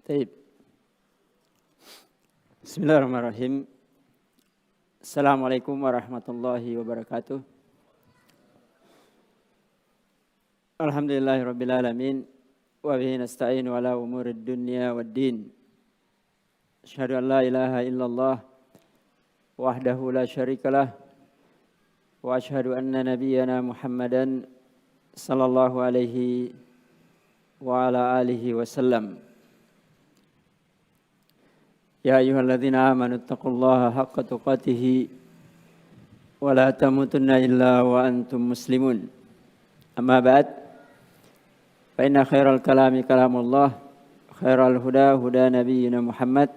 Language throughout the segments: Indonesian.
Baik. Bismillahirrahmanirrahim. Assalamualaikum warahmatullahi wabarakatuh. Alhamdulillahirabbil alamin wa bihi nasta'inu ala umurid dunya waddin. Asyhadu an la ilaha illallah wahdahu la syarikalah wa asyhadu anna nabiyyana Muhammadan sallallahu alaihi wa ala alihi wasallam. Ya ayyuhalladzina amanu taqullaha haqqa tuqatih wa la tamutunna illa wa antum muslimun. Amma ba'd, fa inna khairal kalami kalamullah, khairal huda huda nabiyyina Muhammad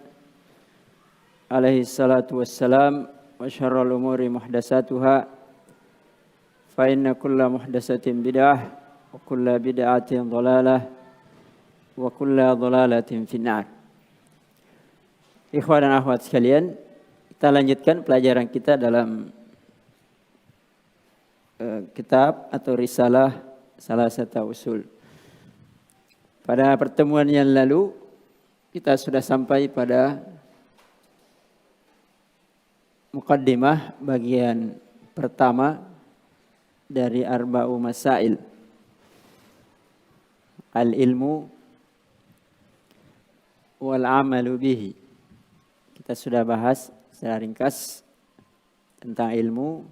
alaihi salatu wassalam, wa syarrul umuri muhdatsatuha, fa inna kulla muhdatsatin bid'ah wa kulla bid'atin dhalalah wa kulla dhalalatin finnar. Ikhwan dan akhwat sekalian, kita lanjutkan pelajaran kita dalam kitab atau risalah Salasata Usul. Pada pertemuan yang lalu kita sudah sampai pada muqaddimah bagian pertama dari Arba'u Masail. Al-ilmu wal amalu bihi. Kita sudah bahas secara ringkas tentang ilmu,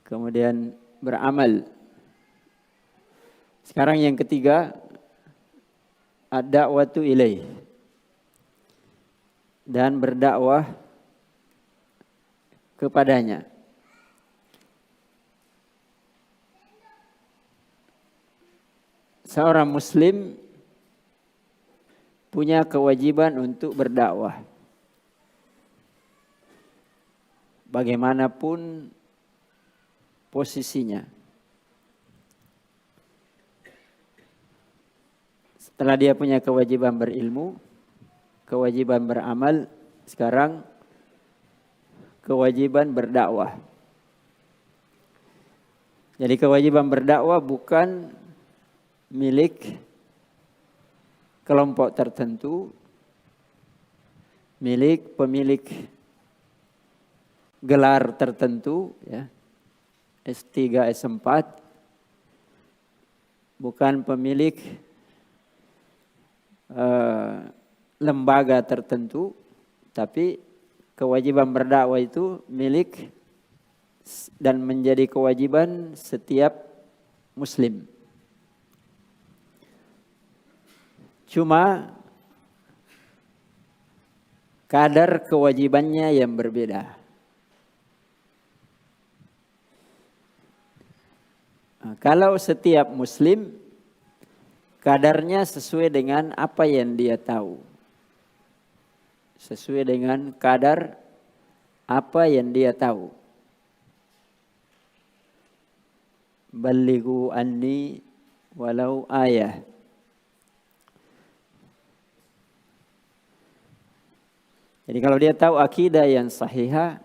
kemudian beramal. Sekarang yang ketiga, ad-da'watu ilaih, dan berdakwah kepadanya. Seorang muslim punya kewajiban untuk berdakwah. Bagaimanapun posisinya. Setelah dia punya kewajiban berilmu, kewajiban beramal, sekarang kewajiban berdakwah. Jadi kewajiban berdakwah bukan milik kelompok tertentu, milik pemilik gelar tertentu, ya, S3, S4, bukan pemilik lembaga tertentu, tapi kewajiban berdakwah itu milik dan menjadi kewajiban setiap muslim. Cuma kadar kewajibannya yang berbeda. Kalau setiap muslim kadarnya sesuai dengan apa yang dia tahu. Sesuai dengan kadar apa yang dia tahu. Ballighu anni walau ayah. Jadi kalau dia tahu akidah yang sahihah,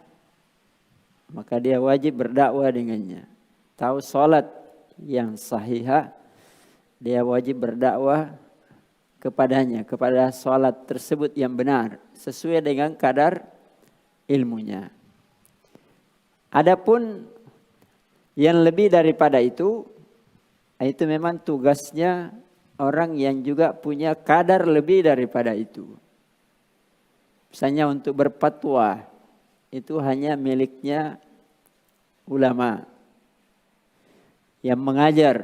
maka dia wajib berdakwah dengannya. Tahu salat yang sahihah, dia wajib berdakwah kepadanya, kepada salat tersebut yang benar, sesuai dengan kadar ilmunya. Adapun yang lebih daripada itu memang tugasnya orang yang juga punya kadar lebih daripada itu. Misalnya untuk berfatwa, itu hanya miliknya ulama. Yang mengajar,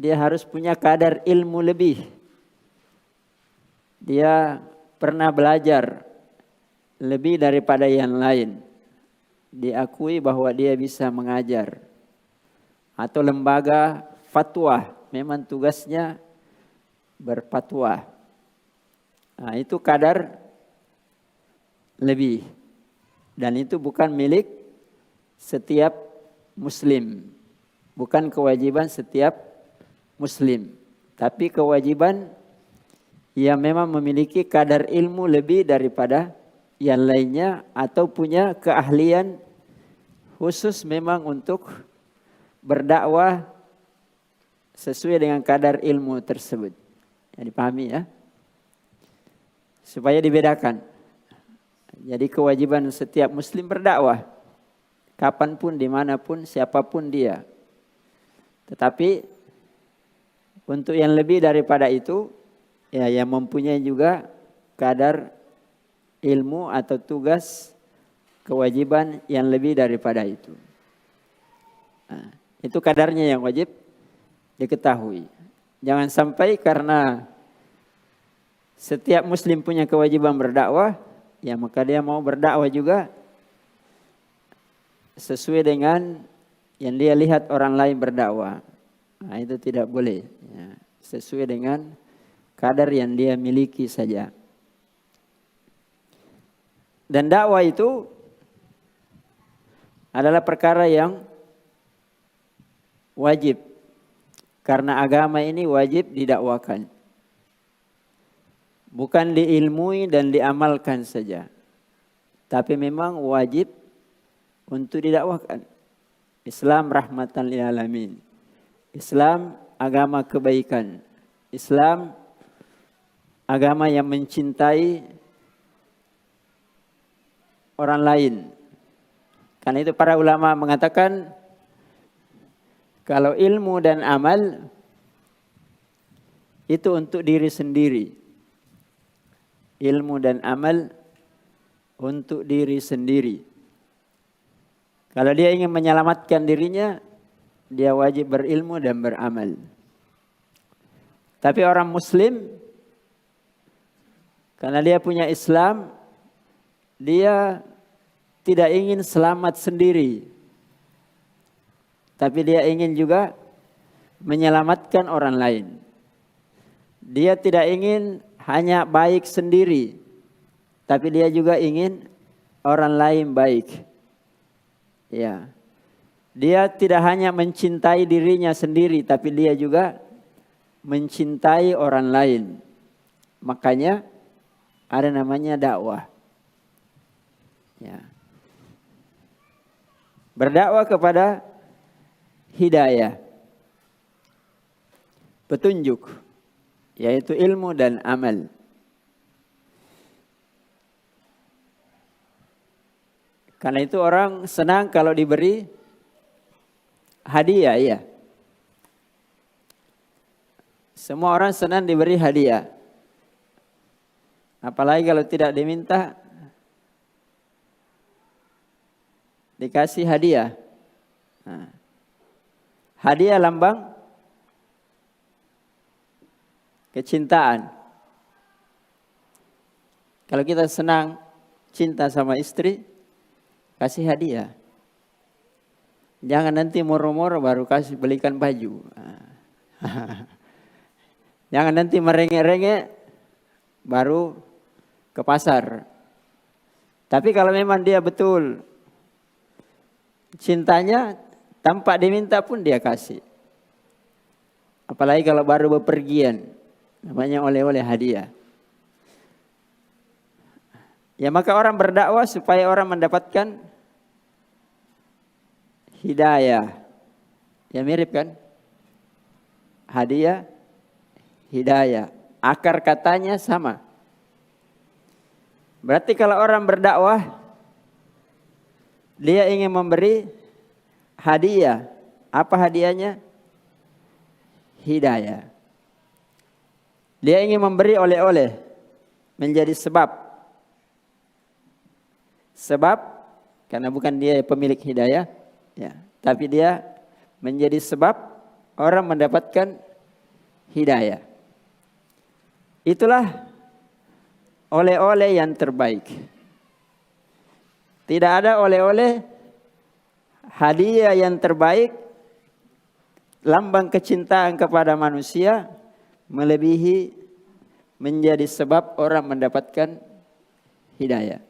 dia harus punya kadar ilmu lebih. Dia pernah belajar lebih daripada yang lain. Diakui bahwa dia bisa mengajar. Atau lembaga fatwa, memang tugasnya berfatwa. Nah, itu kadar lebih. Dan itu bukan milik setiap muslim. Bukan kewajiban setiap muslim, tapi kewajiban yang memang memiliki kadar ilmu lebih daripada yang lainnya atau punya keahlian khusus memang untuk berdakwah sesuai dengan kadar ilmu tersebut. Yang dipahami ya. supaya dibedakan. Jadi kewajiban setiap muslim berdakwah, kapanpun, dimanapun, siapapun dia. Tetapi untuk yang lebih daripada itu, ya yang mempunyai juga kadar ilmu atau tugas kewajiban yang lebih daripada itu. Nah, itu kadarnya yang wajib diketahui. Jangan sampai karena setiap muslim punya kewajiban berdakwah, ya maka dia mau berdakwah juga sesuai dengan yang dia lihat orang lain berdakwah. Nah, itu tidak boleh. Ya, sesuai dengan kadar yang dia miliki saja. Dan dakwah itu adalah perkara yang wajib. Karena agama ini wajib didakwakan. Bukan diilmui dan diamalkan saja. Tapi memang wajib untuk didakwakan. Islam rahmatan lil alamin. Islam agama kebaikan. Islam agama yang mencintai orang lain. Karena itu para ulama mengatakan kalau ilmu dan amal itu untuk diri sendiri. Ilmu dan amal untuk diri sendiri. Kalau dia ingin menyelamatkan dirinya, dia wajib berilmu dan beramal. Tapi orang muslim, karena dia punya Islam, dia tidak ingin selamat sendiri. Tapi dia ingin juga menyelamatkan orang lain. Dia tidak ingin hanya baik sendiri. Tapi dia juga ingin orang lain baik. Ya. Dia tidak hanya mencintai dirinya sendiri, tapi dia juga mencintai orang lain. Makanya ada namanya dakwah. Ya. Berdakwah kepada hidayah, petunjuk, yaitu ilmu dan amal. Karena itu orang senang kalau diberi hadiah, ya. Semua orang senang diberi hadiah. Apalagi kalau tidak diminta, dikasih hadiah. Nah. Hadiah lambang kecintaan. Kalau kita senang cinta sama istri, kasih hadiah. Jangan nanti moro-moro baru kasih belikan baju. Jangan nanti merengek-rengek baru ke pasar. Tapi kalau memang dia betul cintanya, tanpa diminta pun dia kasih. Apalagi kalau baru bepergian. Namanya oleh-oleh hadiah. Ya maka orang berdakwah supaya orang mendapatkan hidayah. Ya mirip kan? Hadiah, hidayah. Akar katanya sama. Berarti kalau orang berdakwah, dia ingin memberi hadiah. Apa hadiahnya? Hidayah. Dia ingin memberi oleh-oleh. Menjadi sebab. Sebab, karena bukan dia pemilik hidayah. Ya, tapi dia menjadi sebab orang mendapatkan hidayah. Itulah oleh-oleh yang terbaik. Tidak ada oleh-oleh hadiah yang terbaik, lambang kecintaan kepada manusia, melebihi menjadi sebab orang mendapatkan hidayah.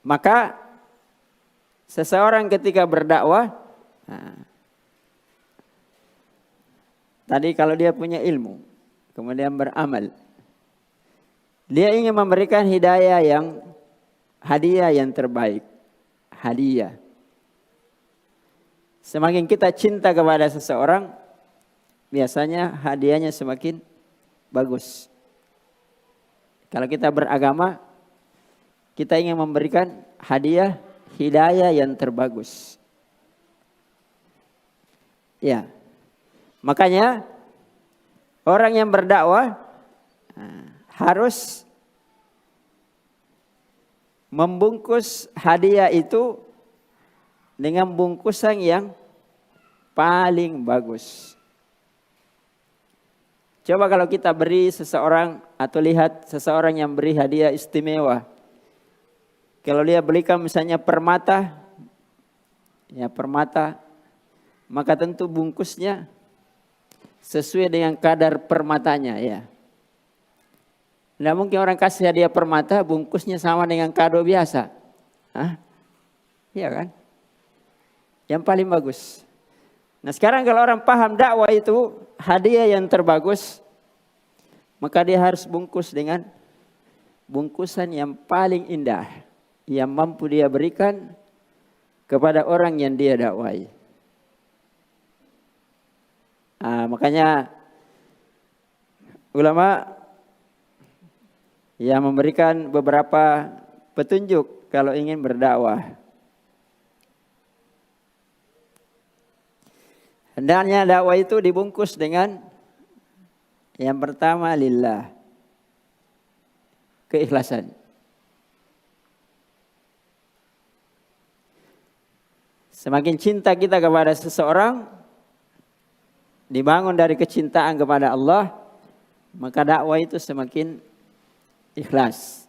Maka seseorang ketika berdakwah, tadi kalau dia punya ilmu, kemudian beramal, dia ingin memberikan hidayah hadiah yang terbaik. Hadiah. Semakin kita cinta kepada seseorang, biasanya hadiahnya semakin bagus. Kalau kita beragama, kita ingin memberikan hadiah, hidayah yang terbagus. Ya, makanya orang yang berdakwah harus membungkus hadiah itu dengan bungkusan yang paling bagus. Coba kalau kita beri seseorang atau lihat seseorang yang beri hadiah istimewa. Kalau dia belikan misalnya permata, ya permata, maka tentu bungkusnya sesuai dengan kadar permatanya ya. Tidak mungkin orang kasih hadiah permata bungkusnya sama dengan kado biasa. Hah? Iya kan? Yang paling bagus. Nah sekarang kalau orang paham dakwah itu hadiah yang terbagus, maka dia harus bungkus dengan bungkusan yang paling indah, yang mampu dia berikan kepada orang yang dia dakwai. Makanya ulama yang memberikan beberapa petunjuk kalau ingin berdakwah. Hendaknya dakwah itu dibungkus dengan yang pertama lillah, keikhlasan. Semakin cinta kita kepada seseorang, dibangun dari kecintaan kepada Allah, maka dakwah itu semakin ikhlas.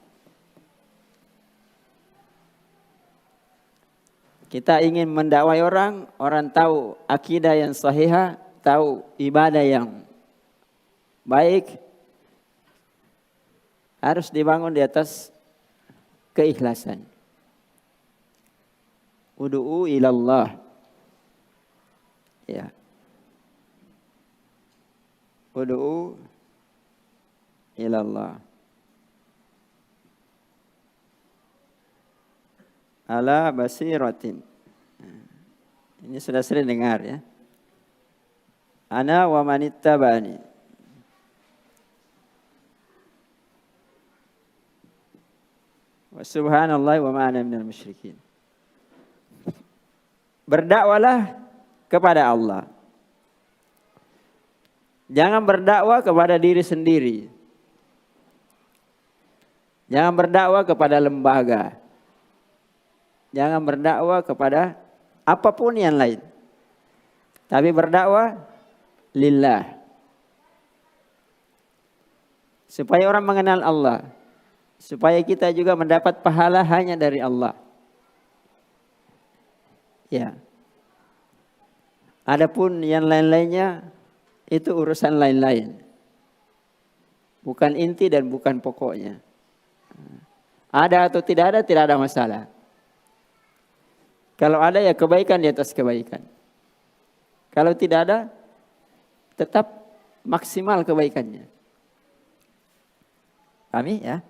Kita ingin mendakwai orang, orang tahu akidah yang sahihah, tahu ibadah yang baik, harus dibangun di atas keikhlasan. Ud'u ilallah. Ya. Ud'u ilallah. Ala basiratin. Ini sudah sering dengar ya. Ana wa manittabani. Wa subhanallah wa ma ana minal musyrikin. Berdakwalah kepada Allah. Jangan berdakwah kepada diri sendiri. Jangan berdakwah kepada lembaga. Jangan berdakwah kepada apapun yang lain. Tapi berdakwah lillah. Supaya orang mengenal Allah. Supaya kita juga mendapat pahala hanya dari Allah. Ya. Adapun yang lain-lainnya itu urusan lain-lain. Bukan inti dan bukan pokoknya. Ada atau tidak ada masalah. Kalau ada ya kebaikan di atas kebaikan. Kalau tidak ada, tetap maksimal kebaikannya. Pahami ya?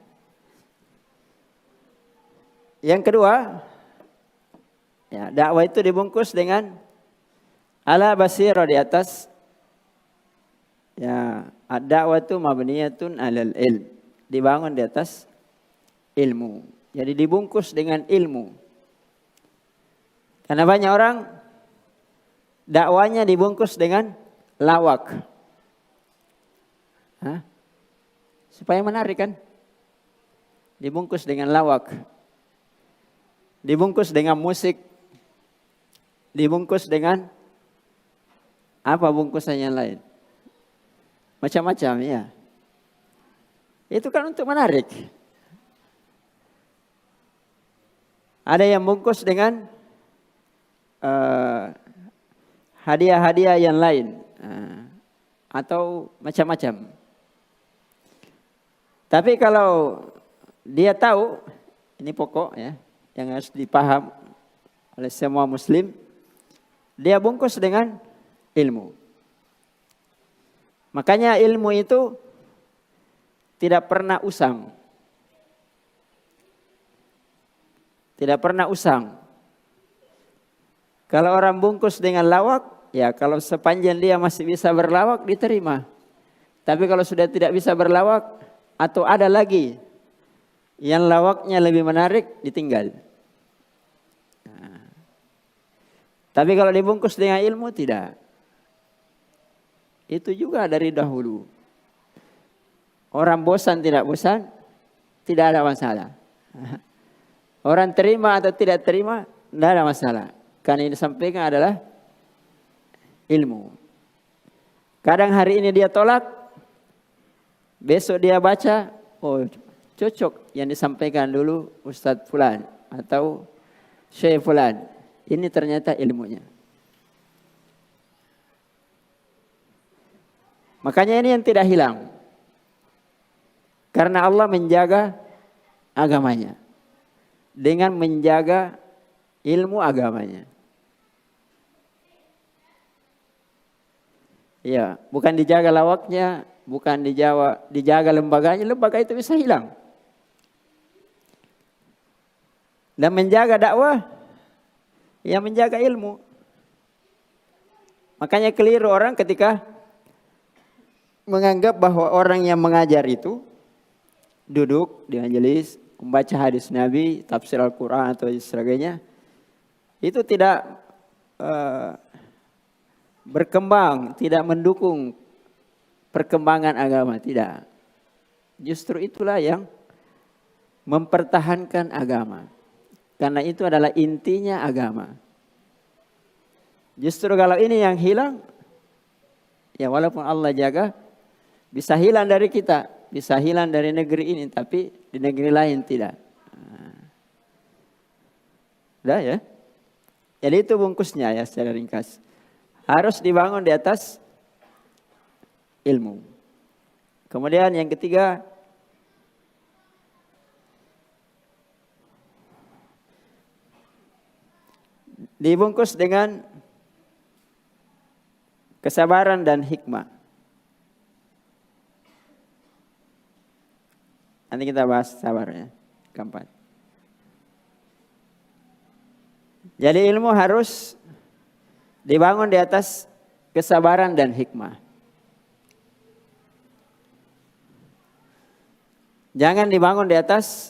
Yang kedua, ya, dakwah itu dibungkus dengan ala basirah di atas. Ya, dakwah itu mabniyatun alal ilm. Dibangun di atas ilmu. Jadi dibungkus dengan ilmu. Karena banyak orang dakwanya dibungkus dengan lawak. Hah? Supaya menarik kan? Dibungkus dengan lawak. Dibungkus dengan musik. Dibungkus dengan apa bungkusan yang lain? Macam-macam ya. Itu kan untuk menarik. Ada yang bungkus dengan hadiah-hadiah yang lain. Atau macam-macam. Tapi kalau dia tahu, ini pokok ya, yang harus dipaham oleh semua muslim, dia bungkus dengan ilmu. Makanya ilmu itu tidak pernah usang. Tidak pernah usang. Kalau orang bungkus dengan lawak, ya kalau sepanjang dia masih bisa berlawak diterima. Tapi kalau sudah tidak bisa berlawak atau ada lagi yang lawaknya lebih menarik, ditinggal. Nah. Tapi kalau dibungkus dengan ilmu tidak. Itu juga dari dahulu. Orang bosan tidak bosan, tidak ada masalah. Orang terima atau tidak terima, tidak ada masalah. Karena yang disampaikan adalah ilmu. Kadang hari ini dia tolak, besok dia baca, oh cocok yang disampaikan dulu Ustadz Fulan atau Syekh Fulan. Ini ternyata ilmunya. Makanya ini yang tidak hilang. Karena Allah menjaga agamanya. Dengan menjaga ilmu agamanya. Ya, bukan dijaga lawaknya, bukan dijaga lembaganya, lembaga itu bisa hilang. Dan menjaga dakwah, ya menjaga ilmu. Makanya keliru orang ketika menganggap bahwa orang yang mengajar itu duduk di majelis, membaca hadis Nabi, tafsir Al-Quran atau sebagainya, itu tidak berkembang, tidak mendukung perkembangan agama, tidak. Justru itulah yang mempertahankan agama. Karena itu adalah intinya agama. Justru kalau ini yang hilang, ya walaupun Allah jaga, bisa hilang dari kita, bisa hilang dari negeri ini, tapi di negeri lain tidak. Udah ya? Jadi itu bungkusnya ya secara ringkas. Harus dibangun di atas ilmu. Kemudian yang ketiga, dibungkus dengan kesabaran dan hikmah. Nanti kita bahas sabarnya, keempat. Jadi ilmu harus dibangun di atas kesabaran dan hikmah. Jangan dibangun di atas,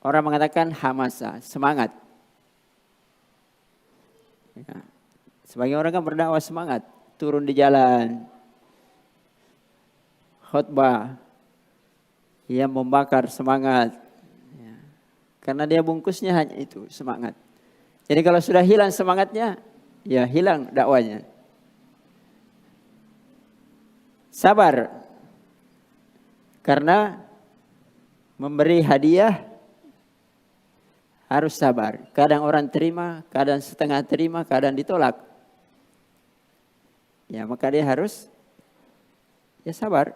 orang mengatakan hamasa, semangat. Ya. Sebagian orang kan berdakwah semangat, turun di jalan, khutbah, yang membakar semangat. Ya. Karena dia bungkusnya hanya itu, semangat. Jadi kalau sudah hilang semangatnya, ya hilang dakwanya. Sabar. Karena memberi hadiah harus sabar. Kadang orang terima, kadang setengah terima, kadang ditolak. Ya maka dia harus ya sabar.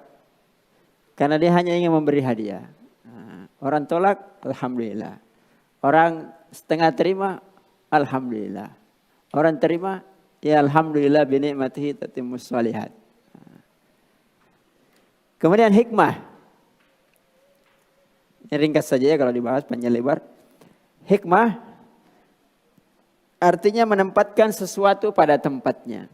Karena dia hanya ingin memberi hadiah. Nah, orang tolak, alhamdulillah. Orang setengah terima, alhamdulillah. Orang terima, ya alhamdulillah binikmatihi tatimmus shalihat. Kemudian hikmah. Ini ringkas saja ya kalau dibahas panjang lebar. Hikmah artinya menempatkan sesuatu pada tempatnya.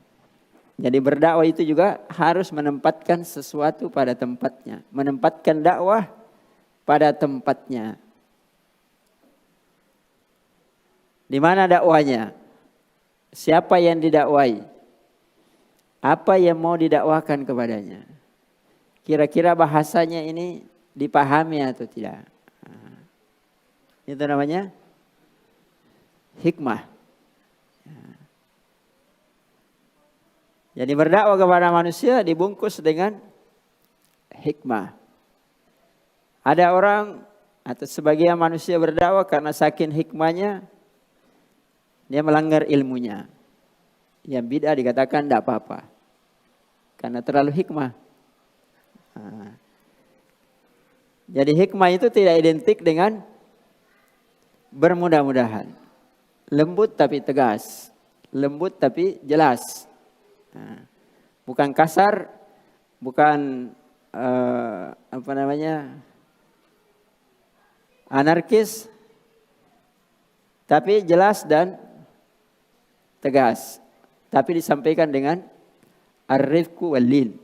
Jadi berdakwah itu juga harus menempatkan sesuatu pada tempatnya. Menempatkan dakwah pada tempatnya. Di mana dakwanya? Siapa yang didakwai? Apa yang mau didakwakan kepadanya? Kira-kira bahasanya ini dipahami atau tidak? Itu namanya hikmah. Jadi berdakwah kepada manusia dibungkus dengan hikmah. Ada orang atau sebagian manusia berdakwah karena saking hikmahnya dia melanggar ilmunya. Yang bid'ah dikatakan tidak apa-apa. Karena terlalu hikmah. Jadi hikmah itu tidak identik dengan bermudah-mudahan. Lembut tapi tegas. Lembut tapi jelas. Bukan kasar, bukan anarkis, tapi jelas dan tegas. Tapi disampaikan dengan ar-rifqu wal-lin,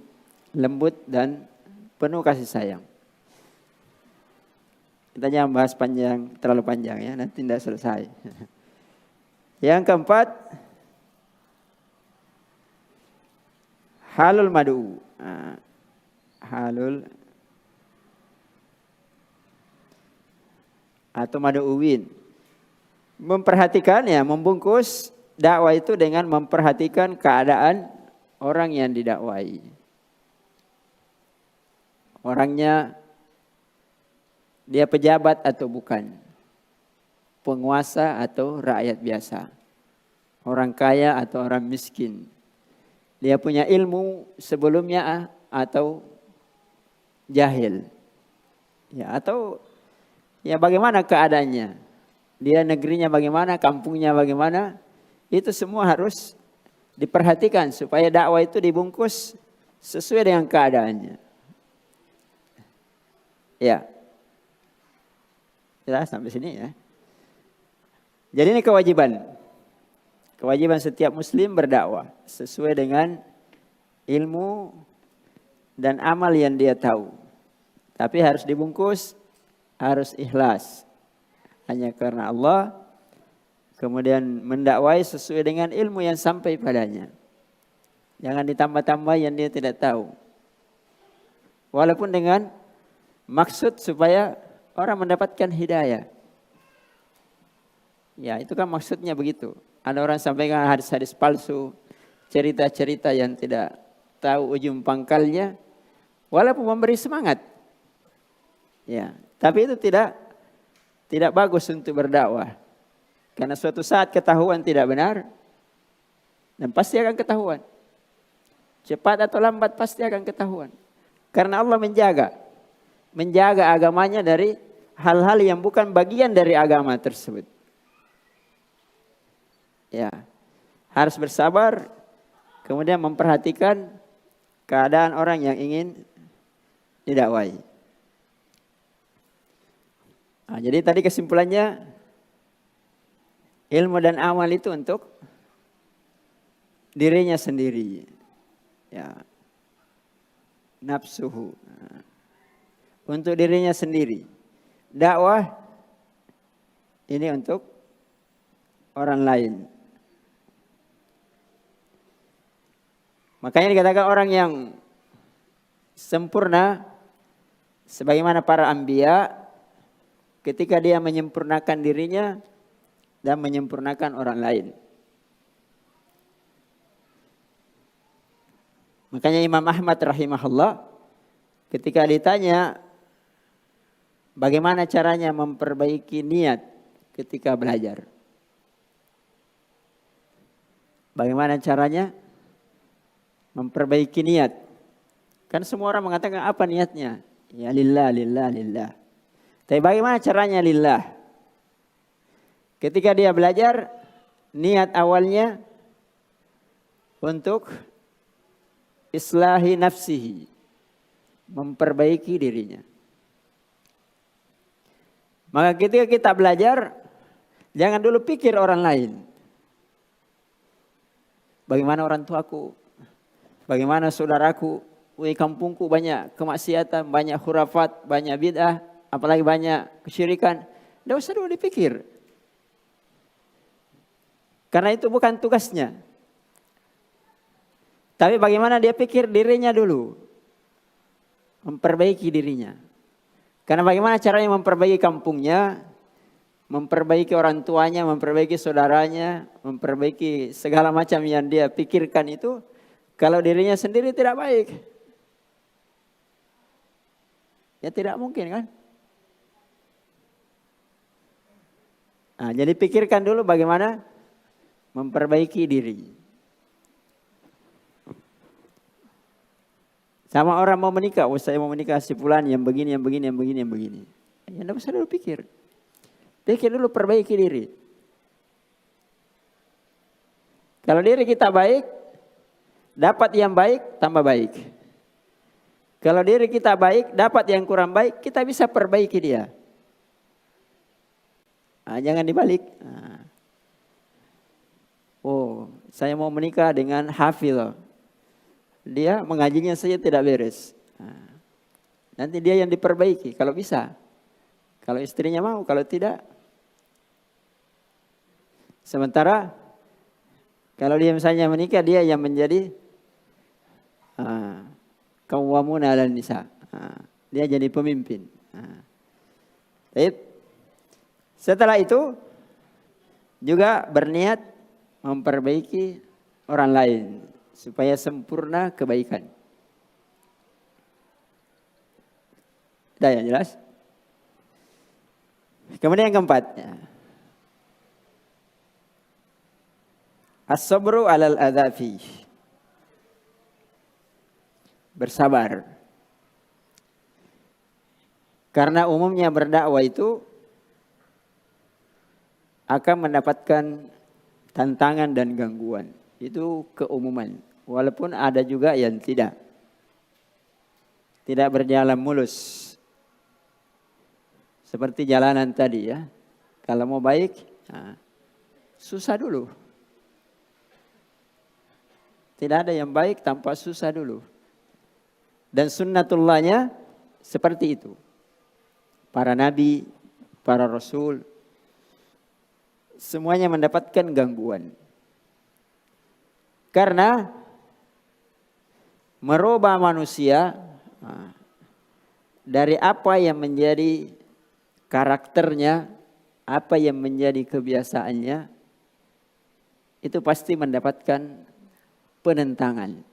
lembut dan penuh kasih sayang. Kita jangan bahas terlalu panjang ya, nanti tidak selesai. Yang keempat, halul madu. Halul atau madu'uwin. Memperhatikan ya, membungkus dakwah itu dengan memperhatikan keadaan orang yang didakwai. Orangnya dia pejabat atau bukan, penguasa atau rakyat biasa, orang kaya atau orang miskin, dia punya ilmu sebelumnya atau jahil, ya, atau ya bagaimana keadaannya, dia negerinya bagaimana, kampungnya bagaimana, itu semua harus diperhatikan supaya dakwah itu dibungkus sesuai dengan keadaannya. Ya. Jelas sampai sini ya. Jadi ini kewajiban. Kewajiban setiap muslim berdakwah sesuai dengan ilmu dan amal yang dia tahu. Tapi harus dibungkus, harus ikhlas. Hanya karena Allah, kemudian mendakwai sesuai dengan ilmu yang sampai padanya. Jangan ditambah-tambah yang dia tidak tahu. Walaupun dengan maksud supaya orang mendapatkan hidayah. Ya, itu kan maksudnya begitu. Ada orang sampaikan hadis-hadis palsu, cerita-cerita yang tidak tahu ujung pangkalnya, walaupun memberi semangat. Ya, tapi itu tidak bagus untuk berdakwah. Karena suatu saat ketahuan tidak benar, dan pasti akan ketahuan. Cepat atau lambat pasti akan ketahuan. Karena Allah menjaga agamanya dari hal-hal yang bukan bagian dari agama tersebut. Ya, harus bersabar, kemudian memperhatikan keadaan orang yang ingin didakwai. Nah, jadi tadi kesimpulannya, ilmu dan amal itu untuk dirinya sendiri. Ya, nafsuhu. Untuk dirinya sendiri. Dakwah ini untuk orang lain. Makanya dikatakan orang yang sempurna sebagaimana para anbiya, ketika dia menyempurnakan dirinya dan menyempurnakan orang lain. Makanya Imam Ahmad rahimahullah ketika ditanya bagaimana caranya memperbaiki niat ketika belajar. Bagaimana caranya memperbaiki niat? Kan semua orang mengatakan apa niatnya? Ya lillah, lillah, lillah. Tapi bagaimana caranya lillah? Ketika dia belajar, niat awalnya untuk islahi nafsihi, memperbaiki dirinya. Maka ketika kita belajar, jangan dulu pikir orang lain. Bagaimana orang tuaku? Bagaimana saudaraku? Kampungku banyak kemaksiatan, banyak khurafat, banyak bid'ah, apalagi banyak kesyirikan. Tidak usah dulu dipikir. Karena itu bukan tugasnya. Tapi bagaimana dia pikir dirinya dulu. Memperbaiki dirinya. Karena bagaimana caranya memperbaiki kampungnya, memperbaiki orang tuanya, memperbaiki saudaranya, memperbaiki segala macam yang dia pikirkan itu, kalau dirinya sendiri tidak baik. Ya tidak mungkin kan? Nah, jadi pikirkan dulu bagaimana memperbaiki diri. Sama orang mau menikah, saya mau menikah si fulan yang begini, yang begini, yang begini, yang begini. Ya enggak usah dulu pikir. Pikir dulu perbaiki diri. Kalau diri kita baik, dapat yang baik, tambah baik. Kalau diri kita baik, dapat yang kurang baik, kita bisa perbaiki dia. Nah, jangan dibalik. Nah. Oh, saya mau menikah dengan hafil. dia mengajinya saja tidak beres. Nanti dia yang diperbaiki kalau bisa. Kalau istrinya mau, kalau tidak. Sementara kalau dia misalnya menikah, dia yang menjadi qawwamuna 'alan nisa. Dia jadi pemimpin. Baik. Setelah itu juga berniat memperbaiki orang lain supaya sempurna kebaikan. Sudah yang jelas? Kemudian yang keempat. As-sabru 'alal adzafi. Bersabar. Karena umumnya berdakwah itu akan mendapatkan tantangan dan gangguan. Itu keumuman. Walaupun ada juga yang tidak. Tidak berjalan mulus. Seperti jalanan tadi ya. Kalau mau baik, susah dulu. Tidak ada yang baik tanpa susah dulu. Dan sunnatullahnya seperti itu. Para nabi, para rasul, semuanya mendapatkan gangguan. Karena merubah manusia dari apa yang menjadi karakternya, apa yang menjadi kebiasaannya, itu pasti mendapatkan penentangan.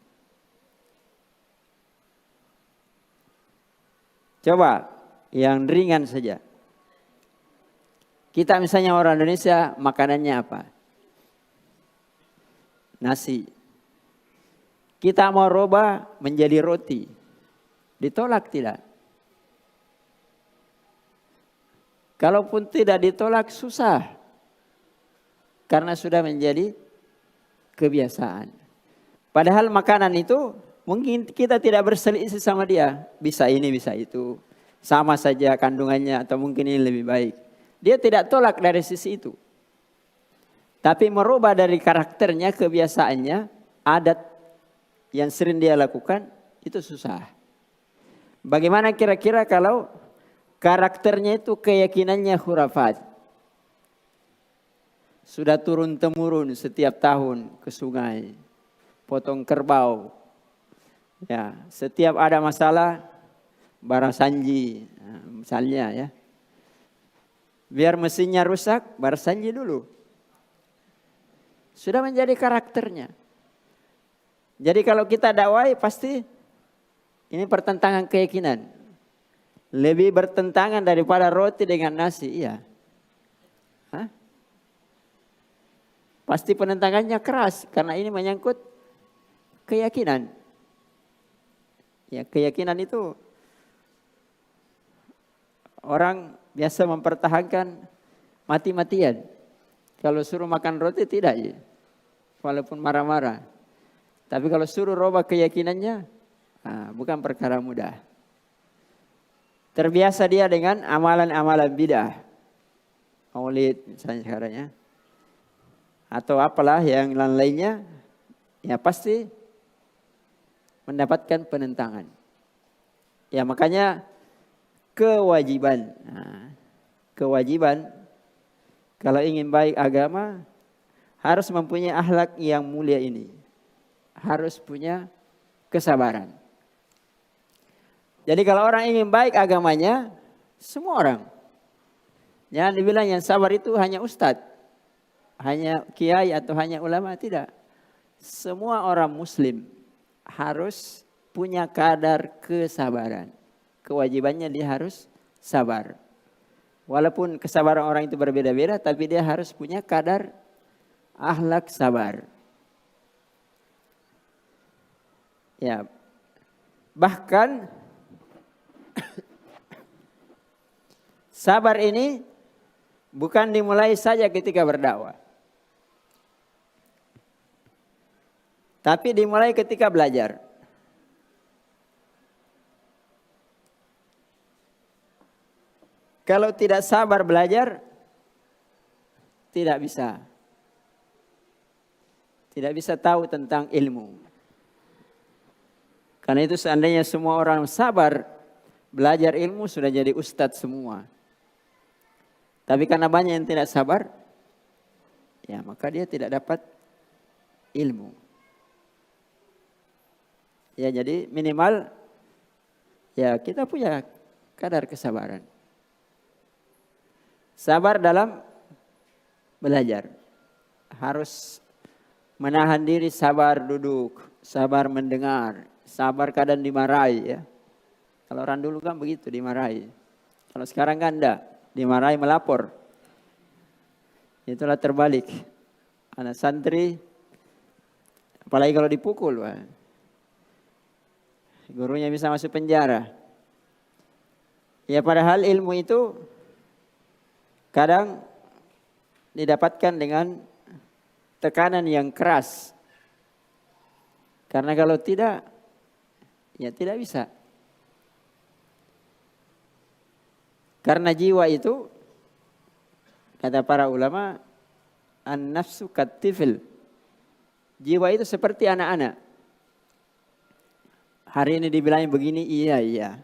Coba yang ringan saja. Kita misalnya orang Indonesia makanannya apa? Nasi. Kita mau rubah menjadi roti. Ditolak tidak? Kalaupun tidak ditolak susah. Karena sudah menjadi kebiasaan. Padahal makanan itu mungkin kita tidak berselisih sama dia. Bisa ini, bisa itu. Sama saja kandungannya atau mungkin ini lebih baik. Dia tidak tolak dari sisi itu. Tapi merubah dari karakternya, kebiasaannya, adat yang sering dia lakukan, itu susah. Bagaimana kira-kira kalau karakternya itu keyakinannya khurafat? Sudah turun-temurun setiap tahun ke sungai. Potong kerbau. Ya, setiap ada masalah, barasanji, misalnya ya. Biar mesinnya rusak, barasanji dulu. Sudah menjadi karakternya. Jadi kalau kita dakwai pasti ini pertentangan keyakinan. Lebih bertentangan daripada roti dengan nasi, iya. Pasti penentangannya keras karena ini menyangkut keyakinan. Ya, keyakinan itu orang biasa mempertahankan mati-matian. Kalau suruh makan roti tidak ya. Walaupun marah-marah. Tapi kalau suruh rubah keyakinannya, bukan perkara mudah. Terbiasa dia dengan amalan-amalan bidah. Maulid misalnya sekarang ya. Atau apalah yang lain-lainnya, ya pasti mendapatkan penentangan. Ya makanya kewajiban. Kewajiban kalau ingin baik agama harus mempunyai akhlak yang mulia ini. Harus punya kesabaran. Jadi kalau orang ingin baik agamanya, semua orang. Jangan dibilang yang sabar itu hanya ustadz, hanya kiai atau hanya ulama, tidak. Semua orang muslim harus punya kadar kesabaran. Kewajibannya dia harus sabar. Walaupun kesabaran orang itu berbeda-beda, tapi dia harus punya kadar akhlak sabar. Ya, bahkan sabar ini bukan dimulai saja ketika berdakwah, tapi dimulai ketika belajar. Kalau tidak sabar belajar, tidak bisa. Tidak bisa tahu tentang ilmu. Karena itu seandainya semua orang sabar belajar ilmu sudah jadi ustadz semua. Tapi karena banyak yang tidak sabar, ya maka dia tidak dapat ilmu. Ya jadi minimal ya kita punya kadar kesabaran. Sabar dalam belajar. Harus menahan diri, sabar duduk, sabar mendengar, sabar kadang dimarahi ya. Kalau orang dulu kan begitu, dimarahi. Kalau sekarang kan enggak, dimarahi melapor. Itulah terbalik. Anak santri, apalagi kalau dipukul, wah, gurunya bisa masuk penjara. Ya padahal ilmu itu kadang didapatkan dengan tekanan yang keras. Karena kalau tidak, ya tidak bisa. Karena jiwa itu, kata para ulama, an-nafsu kat-tifl. Jiwa itu seperti anak-anak. Hari ini dibilangin begini, iya.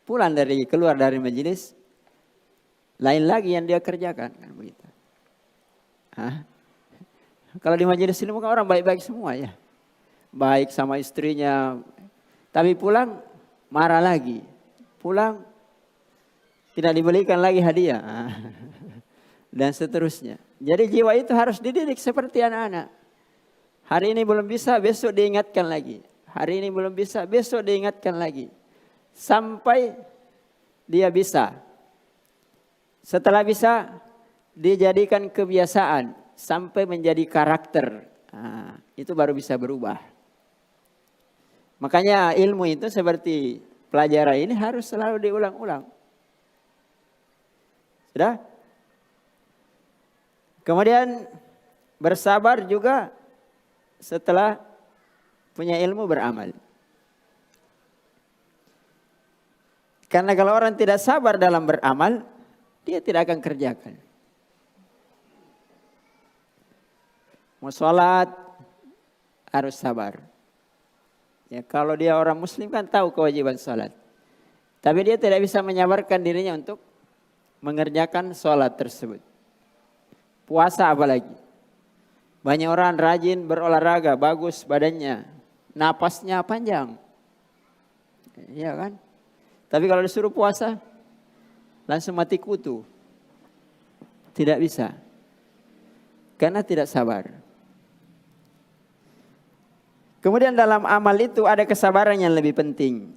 Pulang keluar dari majelis, lain lagi yang dia kerjakan, kan begitu. Hah? Kalau di majelis ilmu kan orang baik-baik semua ya. Baik sama istrinya, tapi pulang marah lagi. Pulang tidak dibelikan lagi hadiah. Dan seterusnya. Jadi jiwa itu harus dididik seperti anak-anak. Hari ini belum bisa, besok diingatkan lagi. Hari ini belum bisa, besok diingatkan lagi. Sampai dia bisa. Setelah bisa, dijadikan kebiasaan. Sampai menjadi karakter. Nah, itu baru bisa berubah. Makanya ilmu itu seperti pelajaran ini harus selalu diulang-ulang. Sudah? Kemudian bersabar juga setelah punya ilmu beramal. Karena kalau orang tidak sabar dalam beramal, dia tidak akan kerjakan. Mau sholat harus sabar. Ya, kalau dia orang muslim kan tahu kewajiban sholat. Tapi dia tidak bisa menyabarkan dirinya untuk mengerjakan sholat tersebut. Puasa apalagi. Banyak orang rajin berolahraga, bagus badannya. Napasnya panjang. Iya kan? Tapi kalau disuruh puasa, langsung mati kutu. Tidak bisa. Karena tidak sabar. Kemudian dalam amal itu ada kesabaran yang lebih penting.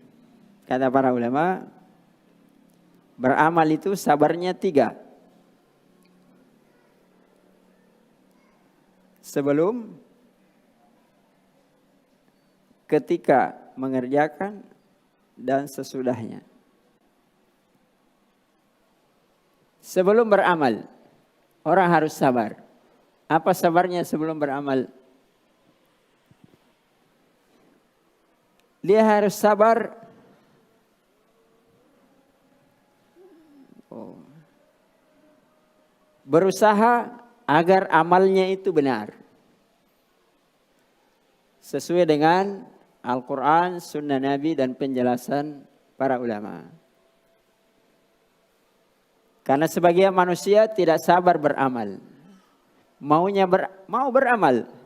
Kata para ulama, beramal itu sabarnya 3. Sebelum, ketika mengerjakan, dan sesudahnya. Sebelum beramal, orang harus sabar. Apa sabarnya sebelum beramal? Dia harus sabar berusaha agar amalnya itu benar. Sesuai dengan Al-Quran, Sunnah Nabi, dan penjelasan para ulama. Karena sebagian manusia tidak sabar beramal. Mau beramal.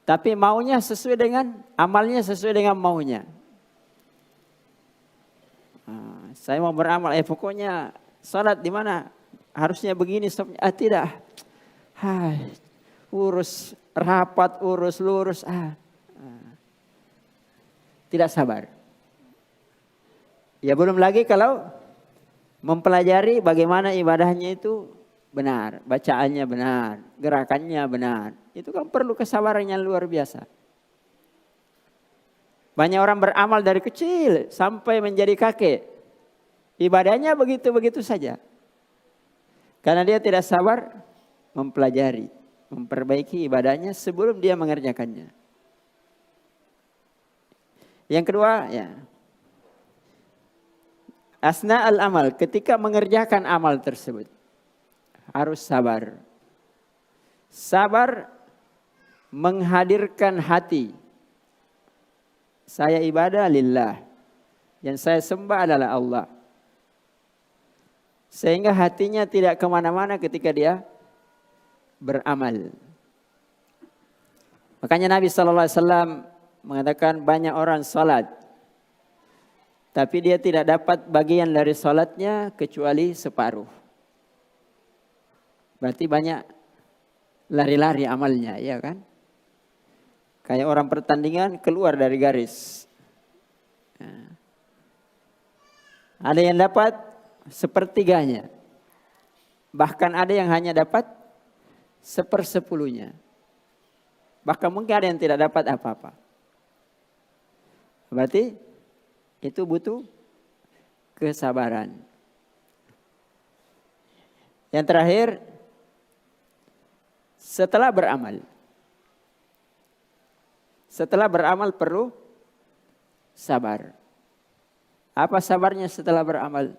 Tapi maunya sesuai dengan, amalnya sesuai dengan maunya. Saya mau beramal, pokoknya salat di mana? Harusnya begini, tidak. Urus rapat, urus lurus. Tidak sabar. Ya belum lagi kalau mempelajari bagaimana ibadahnya itu benar, bacaannya benar, gerakannya benar. Itu kan perlu kesabaran yang luar biasa. Banyak orang beramal dari kecil sampai menjadi kakek. Ibadahnya begitu-begitu saja. Karena dia tidak sabar mempelajari, memperbaiki ibadahnya sebelum dia mengerjakannya. Yang kedua, ya, asna al-amal, ketika mengerjakan amal tersebut harus sabar. Sabar menghadirkan hati Saya ibadah lillah. Yang saya sembah adalah Allah. Sehingga hatinya tidak kemana-mana ketika dia beramal. Makanya Nabi SAW mengatakan banyak orang salat, tapi dia tidak dapat bagian dari salatnya kecuali separuh. Berarti banyak lari-lari amalnya, ya kan? Kayak orang pertandingan keluar dari garis. Ada yang dapat sepertiganya. Bahkan ada yang hanya dapat 1/10. Bahkan mungkin ada yang tidak dapat apa-apa. Berarti itu butuh kesabaran. Yang terakhir, setelah beramal. Setelah beramal perlu sabar. Apa sabarnya setelah beramal?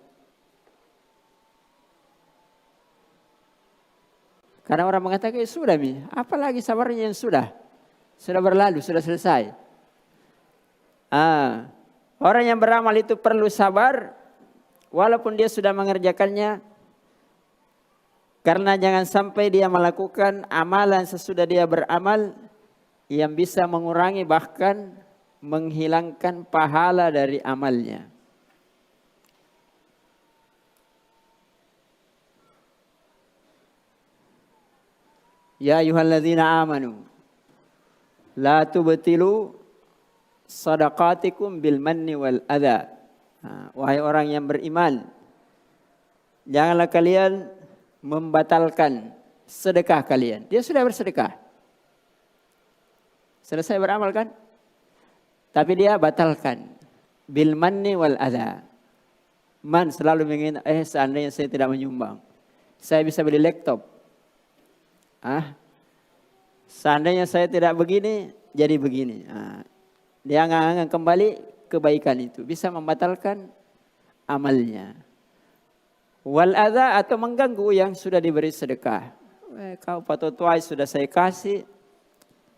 Karena orang mengatakan sudah mi, apalagi sabarnya yang sudah berlalu, sudah selesai. Orang yang beramal itu perlu sabar, walaupun dia sudah mengerjakannya, karena jangan sampai dia melakukan amalan sesudah dia beramal yang bisa mengurangi bahkan menghilangkan pahala dari amalnya. Ya ayyuhalladzina amanu la tubtilu shadaqatikum bil manni wal adha. Wahai orang yang beriman, janganlah kalian membatalkan sedekah kalian. Dia sudah bersedekah, selesai beramal kan? Tapi dia batalkan bil manni wal adha. Man selalu mengingat, seandainya saya tidak menyumbang, saya bisa beli laptop. Seandainya saya tidak begini, jadi begini. Dia angan-angan kembali kebaikan itu. Bisa membatalkan amalnya. Wal adha atau mengganggu yang sudah diberi sedekah. Kau patotuai sudah saya kasih.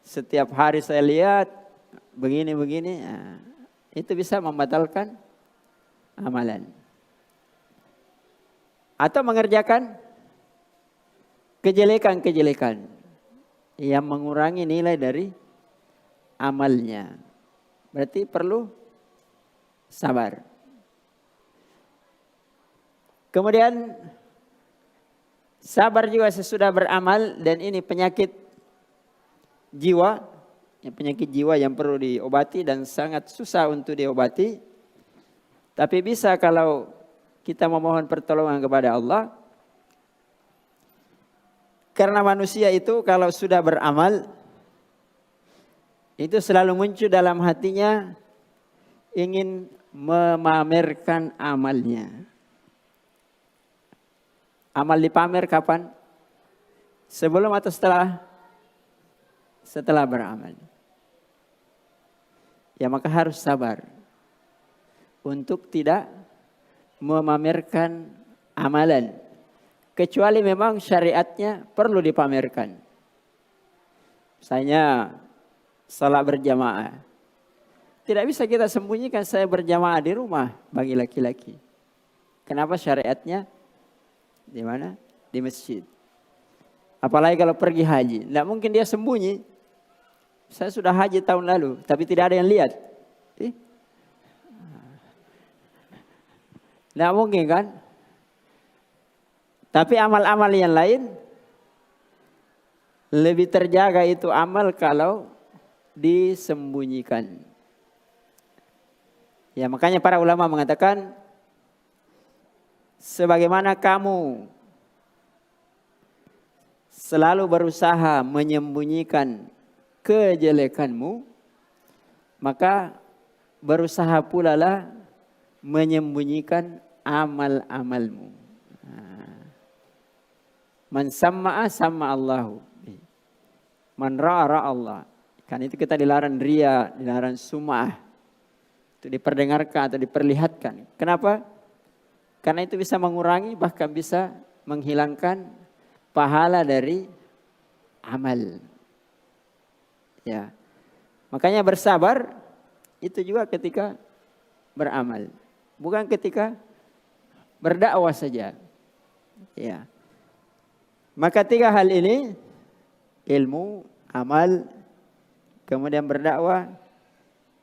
Setiap hari saya lihat. Begini-begini. Itu bisa membatalkan amalan. Atau mengerjakan kejelekan-kejelekan yang mengurangi nilai dari amalnya. Berarti perlu sabar. Kemudian sabar juga sesudah beramal, dan ini penyakit jiwa, yang perlu diobati dan sangat susah untuk diobati. Tapi bisa kalau kita memohon pertolongan kepada Allah. Karena manusia itu kalau sudah beramal, itu selalu muncul dalam hatinya ingin memamerkan amalnya. Amal dipamer kapan? Sebelum atau setelah? Setelah beramal. Ya maka harus sabar untuk tidak memamerkan amalan. Kecuali memang syariatnya perlu dipamerkan. Misalnya salat berjamaah. Tidak bisa kita sembunyikan saya berjamaah di rumah bagi laki-laki. Kenapa? Syariatnya di mana? Di masjid. Apalagi kalau pergi haji. Tidak mungkin dia sembunyi. Saya sudah haji tahun lalu, tapi tidak ada yang lihat. Tidak mungkin kan? Tapi amal-amal yang lain lebih terjaga itu amal kalau disembunyikan. Ya makanya para ulama mengatakan sebagaimana kamu selalu berusaha menyembunyikan kejelekanmu, maka berusaha pula lah menyembunyikan amal-amalmu. Man samma'a sama Allahu. Man ra'a Allah. Kan itu kita dilarang ria, dilarang sum'ah. Itu diperdengarkan atau diperlihatkan. Kenapa? Karena itu bisa mengurangi bahkan bisa menghilangkan pahala dari amal. Ya. Makanya bersabar Itu juga ketika beramal. Bukan ketika berdakwah saja. Ya. Maka 3 hal ini, ilmu, amal, kemudian berdakwah,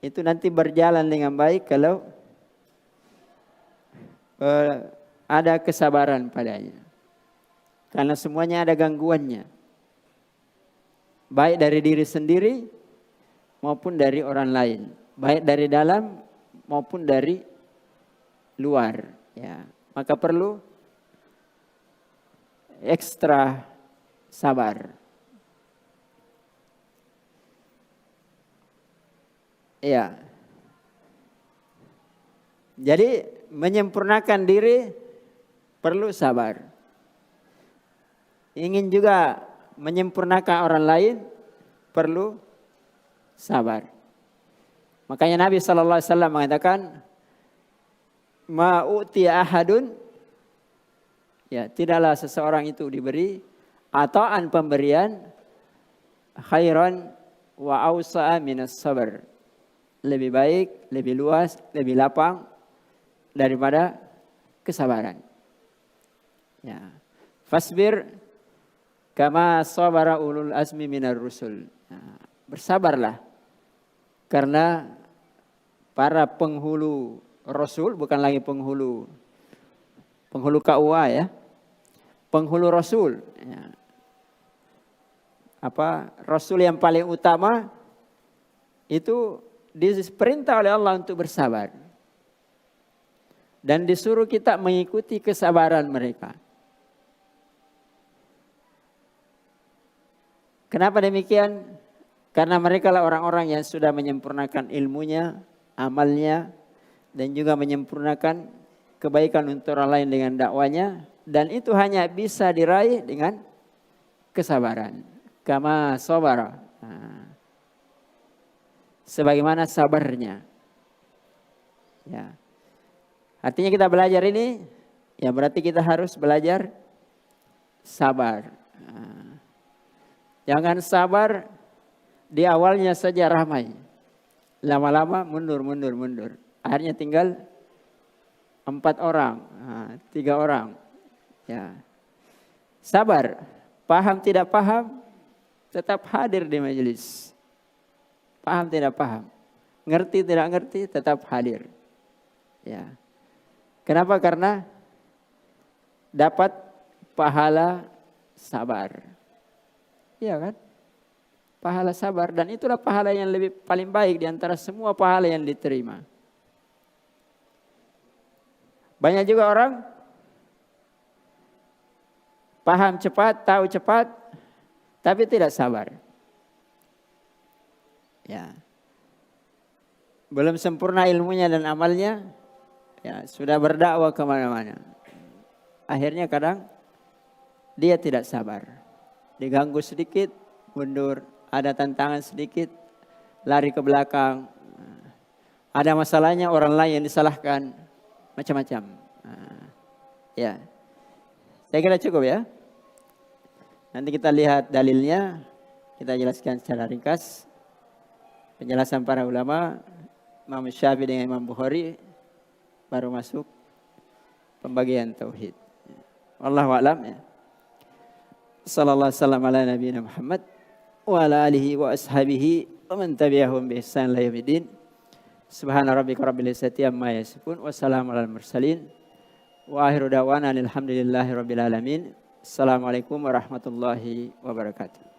itu nanti berjalan dengan baik kalau ada kesabaran padanya. Karena semuanya ada gangguannya. Baik dari diri sendiri maupun dari orang lain. Baik dari dalam maupun dari luar. Ya. Maka perlu ekstra sabar. Ya. Jadi menyempurnakan diri perlu sabar. Ingin juga menyempurnakan orang lain perlu sabar. Makanya Nabi SAW mengatakan, ma'uti ahadun, ya, tidaklah seseorang itu diberi ata'an pemberian khairan wa awsa'a minas sabar. Lebih baik, lebih luas, lebih lapang daripada kesabaran. Ya. Fasbir kama sabara ulul azmi minar rusul. Nah, bersabarlah. Karena para penghulu Rasul, bukan lagi penghulu KUA ya. Penghulu Rasul. Ya. Rasul yang paling utama itu diperintah oleh Allah untuk bersabar. Dan disuruh kita mengikuti kesabaran mereka. Kenapa demikian? Karena mereka lah orang-orang yang sudah menyempurnakan ilmunya, amalnya, dan juga menyempurnakan kebaikan untuk orang lain dengan dakwanya. Dan itu hanya bisa diraih dengan kesabaran. Kama sabara. Sebagaimana sabarnya. Ya. Artinya kita belajar ini, ya berarti kita harus belajar sabar. Jangan sabar di awalnya saja ramai. Lama-lama mundur. Akhirnya tinggal 4 orang, 3 orang. Ya. Sabar, paham tidak paham, tetap hadir di majelis. Paham tidak paham, ngerti tidak ngerti, tetap hadir. Ya. Kenapa? Karena dapat pahala sabar. Iya kan? Pahala sabar, dan itulah pahala yang paling baik di antara semua pahala yang diterima. Banyak juga orang paham cepat, tahu cepat, tapi tidak sabar. Ya. Belum sempurna ilmunya dan amalnya, ya sudah berdakwah kemana-mana. Akhirnya kadang dia tidak sabar. Diganggu sedikit, mundur. Ada tantangan sedikit, lari ke belakang. Ada masalahnya, orang lain yang disalahkan. Macam-macam. Ya. Saya kira cukup ya. Nanti kita lihat dalilnya. Kita jelaskan secara ringkas. Penjelasan para ulama. Imam Syafi'i dengan Imam Bukhari. Baru masuk pembagian tauhid. Wallahu a'lam ya. Sallallahu alaihi wasallam ala nabiyina Muhammad wa ala alihi wa ashabihi wa man tabi'ahum bi ihsan ila yaumil. Subhana rabbika rabbil izzati amma yasifun wa salamun alal mursalin wa akhiru da'wana alhamdulillahi rabbil alamin. Assalamualaikum warahmatullahi wabarakatuh.